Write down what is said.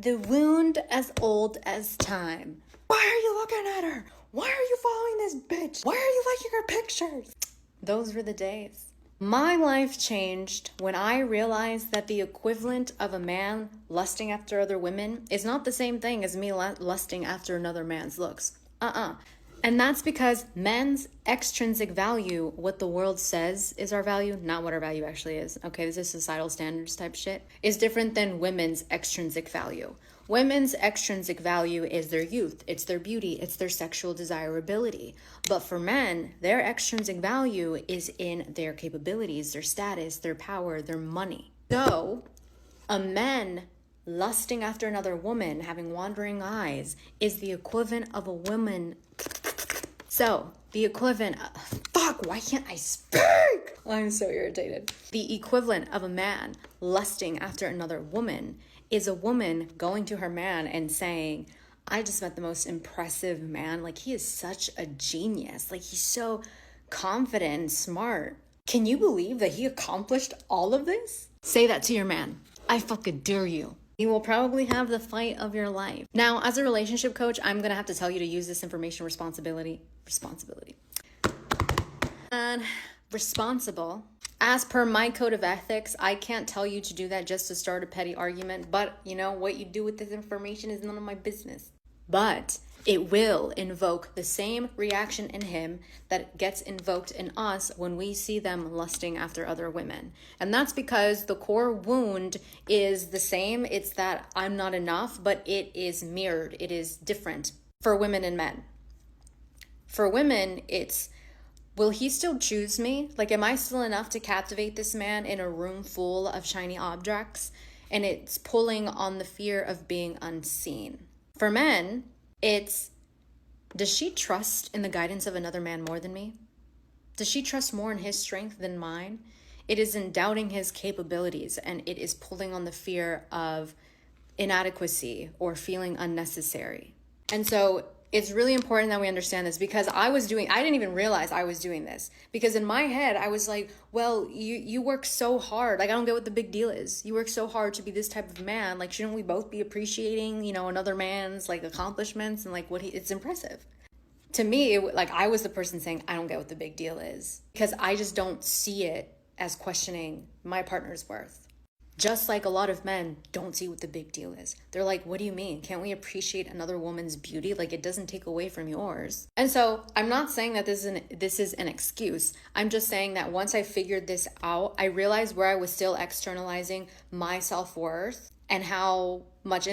The wound as old as time. Why are you looking at her? Why are you following this bitch? Why are you liking her pictures? Those were the days. My life changed when I realized that the equivalent of a man lusting after other women is not the same thing as me lusting after another man's looks. And that's because men's extrinsic value, what the world says is our value, not what our value actually is. Okay, this is societal standards type shit, is different than women's extrinsic value. Women's extrinsic value is their youth, it's their beauty, it's their sexual desirability. But for men, their extrinsic value is in their capabilities, their status, their power, their money. So, a man lusting after another woman, having wandering eyes, is the equivalent of a woman. So, the equivalent of, fuck, why can't I speak? I'm so irritated. The equivalent of a man lusting after another woman is a woman going to her man and saying, I just met the most impressive man. Like, he is such a genius. Like, he's so confident and smart. Can you believe that he accomplished all of this? Say that to your man. I fucking dare you. You will probably have the fight of your life. Now, as a relationship coach, I'm gonna have to tell you to use this information responsibility. And responsible. As per my code of ethics, I can't tell you to do that just to start a petty argument, but you know, what you do with this information is none of my business. But it will invoke the same reaction in him that gets invoked in us when we see them lusting after other women. And that's because the core wound is the same. It's that I'm not enough, but it is mirrored. It is different for women and men. For women, it's, will he still choose me? Like, am I still enough to captivate this man in a room full of shiny objects? And it's pulling on the fear of being unseen. For men, it's, does she trust in the guidance of another man more than me? Does she trust more in his strength than mine? It is in doubting his capabilities, and it is pulling on the fear of inadequacy or feeling unnecessary. And so it's really important that we understand this, because I didn't even realize I was doing this, because in my head I was like, well, you work so hard. Like, I don't get what the big deal is. You work so hard to be this type of man. Like, shouldn't we both be appreciating, you know, another man's like accomplishments and like it's impressive. To me, like, I was the person saying, I don't get what the big deal is, because I just don't see it as questioning my partner's worth. Just like a lot of men don't see what the big deal is. They're like, what do you mean? Can't we appreciate another woman's beauty? Like, it doesn't take away from yours. And so I'm not saying that this is an excuse. I'm just saying that once I figured this out, I realized where I was still externalizing my self-worth and how much